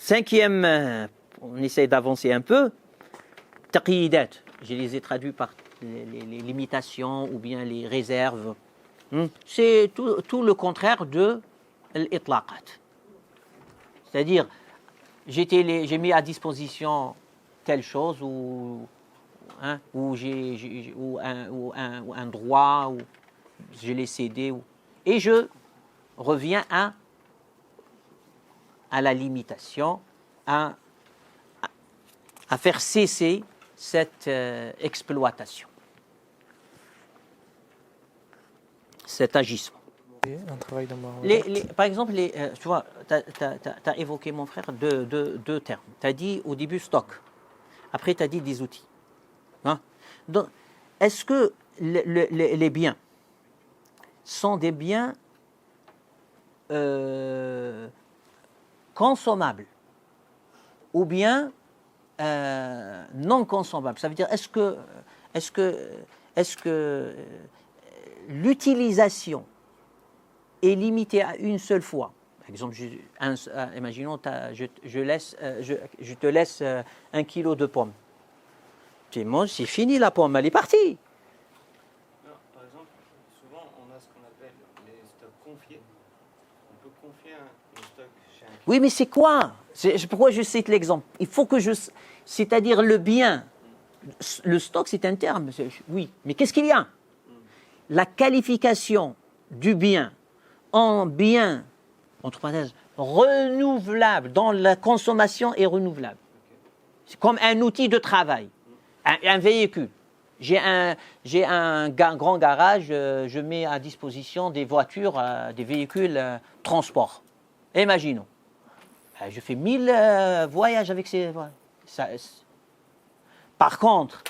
Cinquième, on essaie d'avancer un peu. Taqyidat, je les ai traduits par les limitations ou bien les réserves. C'est tout le contraire de l'itlaqat. C'est-à-dire, j'ai mis à disposition telle chose ou un droit, ou je l'ai cédé, et je reviens à la limitation, à faire cesser cette exploitation, cet agissement. Un travail de Par exemple, tu vois, tu as évoqué, mon frère, deux termes. Tu as dit au début stock, après tu as dit des outils. Hein? Donc, est-ce que les biens sont des biens consommables ou bien non consommables? Ça veut dire, est-ce que l'utilisation est limitée à une seule fois? Par exemple, imaginons, je te laisse 1 kilo de pommes. Moi, c'est fini, la pomme, elle est partie. Non, par exemple, souvent, on a ce qu'on appelle les stocks confiés. On peut confier un stock chez un client. Oui, mais c'est quoi? Pourquoi je cite l'exemple? Il faut que c'est-à-dire le bien. Le stock, c'est un terme. Oui, mais qu'est-ce qu'il y a? La qualification du bien en bien, entre parenthèses, renouvelable, dans la consommation est renouvelable. C'est comme un outil de travail, un véhicule. J'ai un grand garage, je mets à disposition des voitures, des véhicules transport. Imaginons. Je fais 1000 voyages avec ces voitures. Par contre,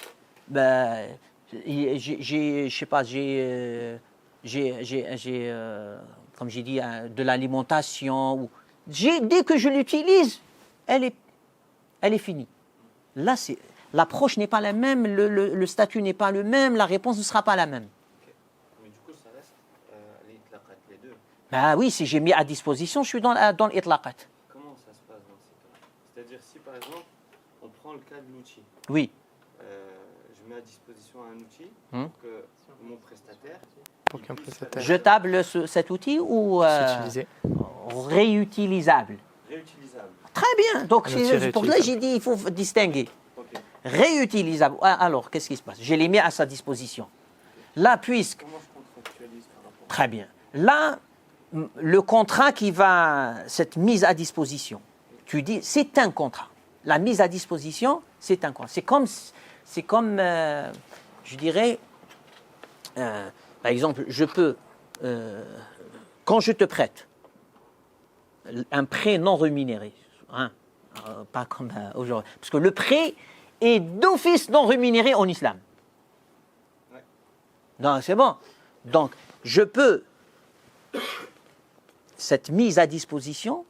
comme j'ai dit, de l'alimentation. Dès que je l'utilise, elle est finie. Là, l'approche n'est pas la même, le statut n'est pas le même, la réponse ne sera pas la même. Okay. Mais du coup, ça reste les deux. Oui, si j'ai mis à disposition, je suis dans l'itlaqat. Comment ça se passe dans ces cas-là? C'est-à-dire, si par exemple, on prend le cas de l'outil. Oui. Je mets à disposition un outil pour que mon prestataire... Pour qu'un prestataire... Jetable cet outil ou réutilisable? Réutilisable. Très bien. Donc, pour cela, j'ai dit il faut distinguer. Okay. Réutilisable. Alors, qu'est-ce qui se passe? Je l'ai mis à sa disposition. Là, puisque... Comment je contractualise par rapport à... Très bien. Là, le contrat cette mise à disposition, tu dis, c'est un contrat. La mise à disposition, c'est un contrat. C'est comme je dirais, par exemple, je peux, quand je te prête un prêt non rémunéré, pas comme aujourd'hui, parce que le prêt est d'office non rémunéré en islam. Ouais. Non, c'est bon. Donc, je peux, cette mise à disposition,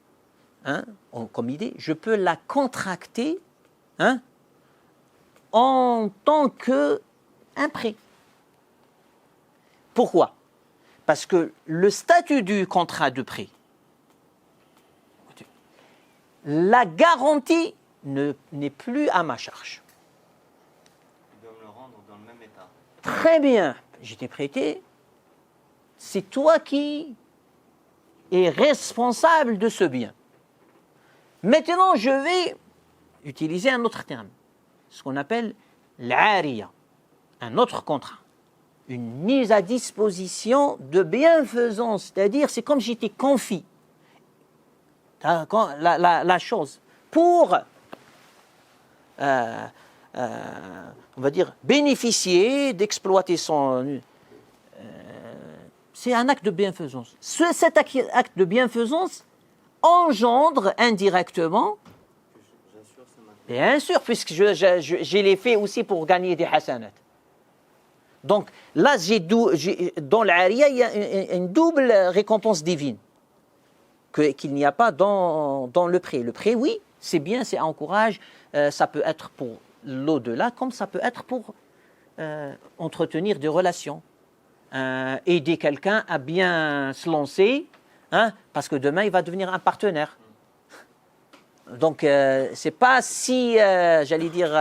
comme idée, je peux la contracter en tant qu'un prêt. Pourquoi? Parce que le statut du contrat de prêt, la garantie n'est plus à ma charge. Il doit me le rendre dans le même état. Très bien, je t'ai prêté, c'est toi qui es responsable de ce bien. Maintenant, je vais utiliser un autre terme, ce qu'on appelle l'ariya, un autre contrat, une mise à disposition de bienfaisance, c'est-à-dire c'est comme si j'étais confie la chose pour, on va dire, bénéficier, d'exploiter son... c'est un acte de bienfaisance. Cet acte de bienfaisance engendre indirectement, bien sûr, puisque je l'ai fait aussi pour gagner des hasanat. Donc là, dans l'ariya, il y a une double récompense divine qu'il n'y a pas dans le prêt. Le prêt, oui, c'est bien, c'est encourage, ça peut être pour l'au-delà, comme ça peut être pour entretenir des relations, aider quelqu'un à bien se lancer, parce que demain, il va devenir un partenaire. Donc, c'est pas si, j'allais dire,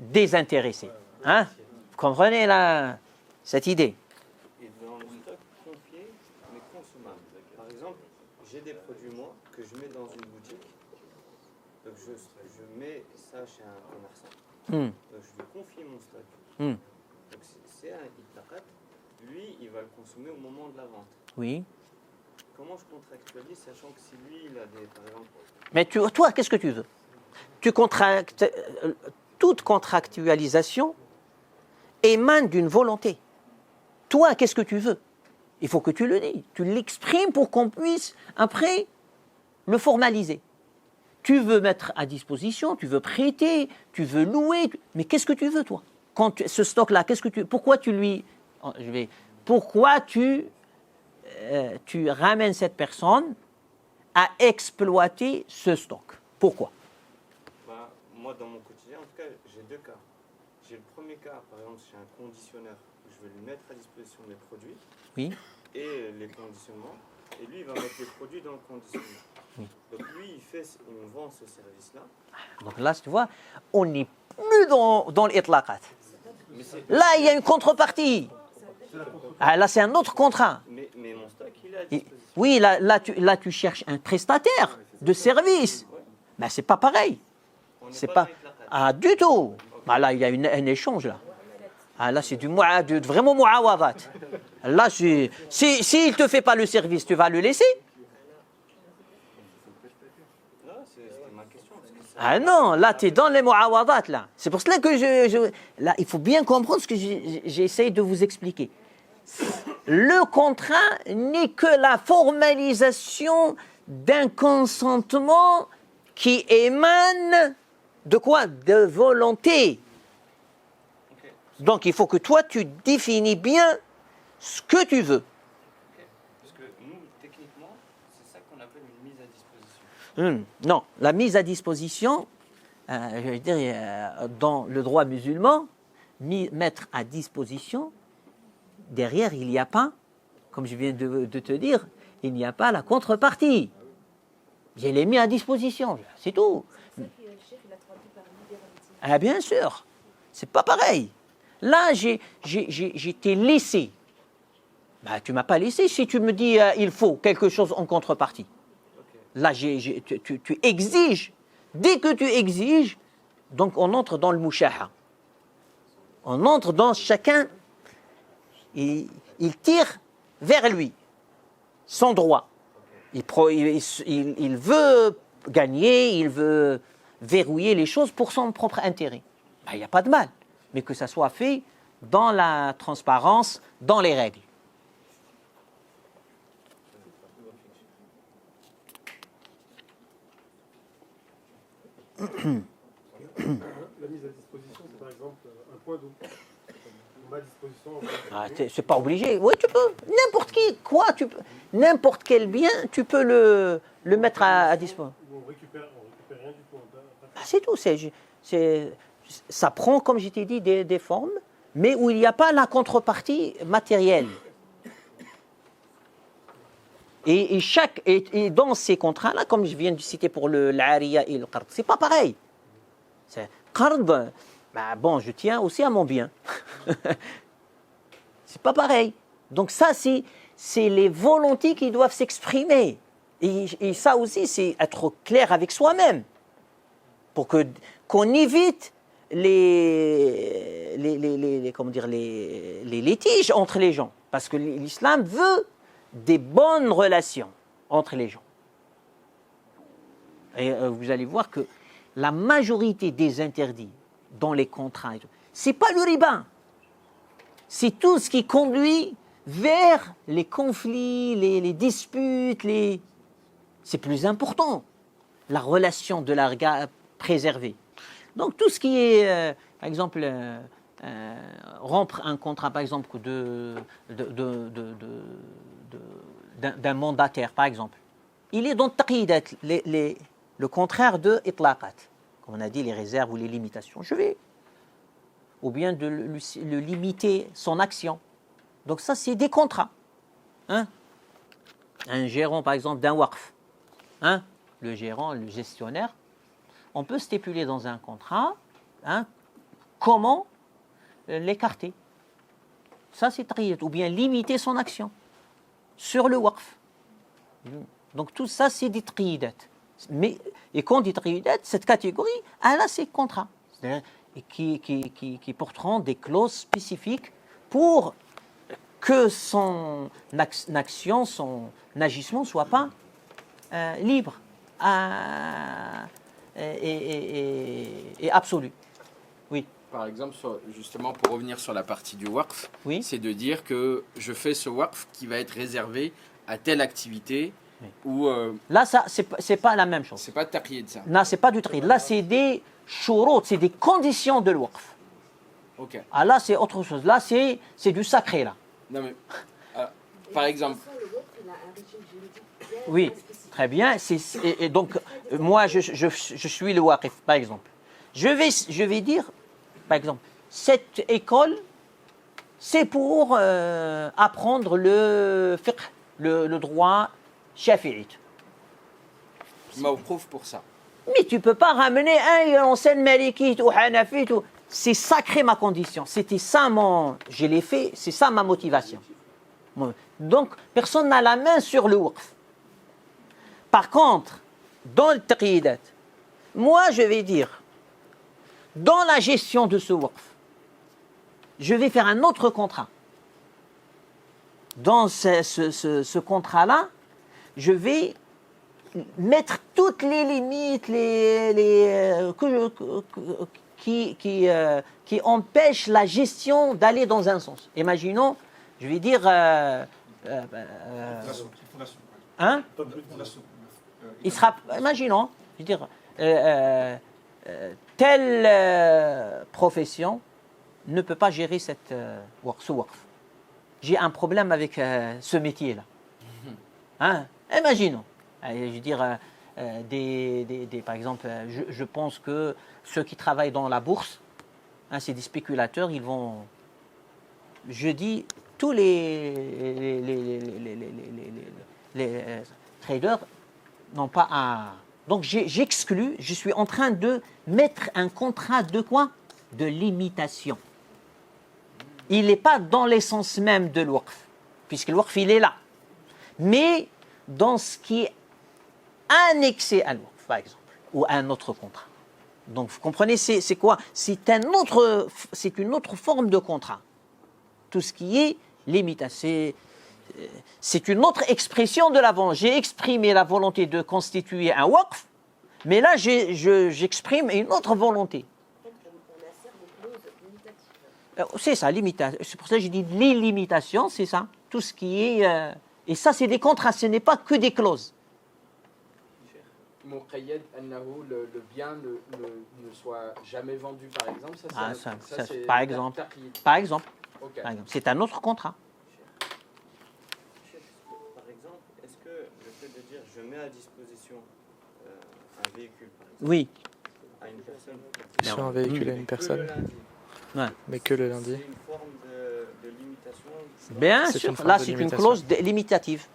désintéressé. Hein? Vous comprenez là, cette idée? Et dans le stock confié, mais consommable. Par exemple, j'ai des produits, moi, que je mets dans une boutique. Donc, je mets ça chez un commerçant. Hmm. Donc, je lui confie mon stock. Hmm. Donc, c'est un itlaqat. Lui, il va le consommer au moment de la vente. Oui. Comment je contractualise, sachant que si lui, il a des, par exemple... Mais toi, qu'est-ce que tu veux? Toute contractualisation émane d'une volonté. Toi, qu'est-ce que tu veux? Il faut que tu le dis. Tu l'exprimes pour qu'on puisse, après, le formaliser. Tu veux mettre à disposition, tu veux prêter, tu veux louer. Mais qu'est-ce que tu veux, toi? Ce stock-là, pourquoi tu ramènes cette personne à exploiter ce stock? Pourquoi? Bah, moi, dans mon quotidien, en tout cas, j'ai deux cas. J'ai le premier cas, par exemple, chez un conditionneur, où je vais lui mettre à disposition mes produits Oui. et les conditionnements, et lui, il va mettre les produits dans le conditionnement. Oui. Donc lui, il me vend ce service-là. Donc là, tu vois, on n'est plus dans l'itlaqat. Là, il y a une contrepartie. Ah, là, c'est un autre contrat. Mais mon stock, il est à disposition. Oui, là, tu cherches un prestataire de service. Ben, c'est pas pareil. On n'est C'est pas pas. dans l'itlaqat. Ah, du tout. Ben, là, il y a un échange, là. Ah, là, c'est vraiment muawadat. Là, s'il ne te fait pas le service, tu vas le laisser? Non, c'était ma question. Parce que ça... Ah non, là, tu es dans les muawadat, là. C'est pour cela que là, il faut bien comprendre ce que j'essaie de vous expliquer. Le contrat n'est que la formalisation d'un consentement qui émane de quoi? De volonté. Ok. Donc, il faut que toi, tu définis bien ce que tu veux. Parce que nous, techniquement, c'est ça qu'on appelle une mise à disposition. Non, la mise à disposition, je veux dire, dans le droit musulman, mettre à disposition, derrière, il n'y a pas, comme je viens de te dire, il n'y a pas la contrepartie. Je l'ai mis à disposition, c'est tout. Ah, bien sûr, c'est pas pareil. Là, t'ai laissé. Bah, tu m'as pas laissé si tu me dis il faut quelque chose en contrepartie. Ok. Là, tu exiges. Dès que tu exiges, donc on entre dans le mouchaha. On entre dans chacun, il tire vers lui son droit. Il veut gagner, il veut verrouiller les choses pour son propre intérêt. Ben, il n'y a pas de mal, mais que ça soit fait dans la transparence, dans les règles. La mise à disposition, c'est par exemple un point d'eau. On met à disposition. Ah, c'est pas obligé. Oui, tu peux. N'importe qui, quoi, tu peux. N'importe quel bien, tu peux le mettre à disposition. On récupère rien du tout. Ah, c'est tout. Ça prend, comme je t'ai dit, des formes, mais où il n'y a pas la contrepartie matérielle. Et dans ces contrats-là, comme je viens de citer pour l'ariya et le qard, c'est pas pareil. C'est qard, bah bon, je tiens aussi à mon bien. C'est pas pareil. Donc ça, c'est les volontés qui doivent s'exprimer. Et ça aussi, c'est être clair avec soi-même. Pour qu'on évite les litiges entre les gens. Parce que l'islam veut des bonnes relations entre les gens. Et vous allez voir que la majorité des interdits dans les contrats, c'est pas le riba. C'est tout ce qui conduit vers les conflits, les disputes, c'est plus important. La relation de la préservée. Donc tout ce qui est, par exemple, rompre un contrat, par exemple, d'un mandataire, par exemple. Il est dans taqidat, le contraire de itlaqat. Comme on a dit, les réserves ou les limitations. Ou bien de le limiter son action. Donc ça, c'est des contrats. Hein? un gérant, par exemple, d'un waqf, hein, le gérant, le gestionnaire, on peut stipuler dans un contrat, hein, comment l'écarter. Ça, c'est taqiyat, ou bien limiter son action sur le waqf. Donc tout ça, c'est des taqidat. Mais, et quand on dit taqidat, cette catégorie, elle a ses contrats, c'est-à-dire qui porteront des clauses spécifiques pour que son action, son agissement ne soit pas libre et absolu. Oui. Par exemple, justement, pour revenir sur la partie du waqf, Oui. c'est de dire que je fais ce waqf qui va être réservé à telle activité ou Là, ça, c'est pas la même chose. c'est pas taqiyid ça. Là, c'est pas du tri. Là, c'est des shurut, c'est des conditions de l'waqf. Ok. Ah, là, c'est autre chose. Là, c'est du sacré, là. Non mais par exemple, Oui, très bien. Et donc, moi, je suis le waqif, par exemple. Je vais dire, par exemple, cette école, c'est pour apprendre le fiqh, le droit shafi'ite. mawqouf pour ça. Mais tu ne peux pas ramener un enseigne malikite ou hanafite. C'est sacré ma condition. C'était ça je l'ai fait, c'est ça ma motivation. Donc, personne n'a la main sur le waqf. Par contre, dans le taqidat, moi je vais dire, dans la gestion de ce waqf, je vais faire un autre contrat. Dans ce contrat-là, je vais mettre toutes les limites qui empêchent la gestion d'aller dans un sens. Imaginons, je vais dire... hein? Il sera, imaginons, je veux dire, telle profession ne peut pas gérer ce waqf. J'ai un problème avec ce métier-là. Hein? Imaginons. Je veux dire, par exemple, je pense que ceux qui travaillent dans la bourse, hein, c'est des spéculateurs, ils vont... Je dis, tous les traders n'ont pas à... Donc j'exclus, je suis en train de mettre un contrat de quoi? De limitation. Il n'est pas dans l'essence même de l'waqf, puisque le waqf, il est là. Mais dans ce qui est annexé à l'waqf, par exemple, ou à un autre contrat. Donc vous comprenez, c'est quoi? C'est une autre forme de contrat. Tout ce qui est limitation, c'est une autre expression de la volonté. J'ai exprimé la volonté de constituer un waqf, mais là j'exprime une autre volonté. C'est ça, limitation. C'est pour ça que j'ai dit les limitations, c'est ça. Tout ce qui est... et ça, c'est des contrats, ce n'est pas que des clauses. Muqayyad annahu, le bien ne soit jamais vendu, par exemple. Ça, c'est par exemple. taqiyid. Par exemple. Ok. Par exemple. C'est un autre contrat. Par exemple, est-ce que le fait de dire je mets à disposition un véhicule, par exemple, Oui. à une personne, Sur un véhicule à une personne, Ouais. mais que le lundi. c'est une forme de limitation? Bien C'est sûr. une forme Là, de c'est une limitation. clause limitative.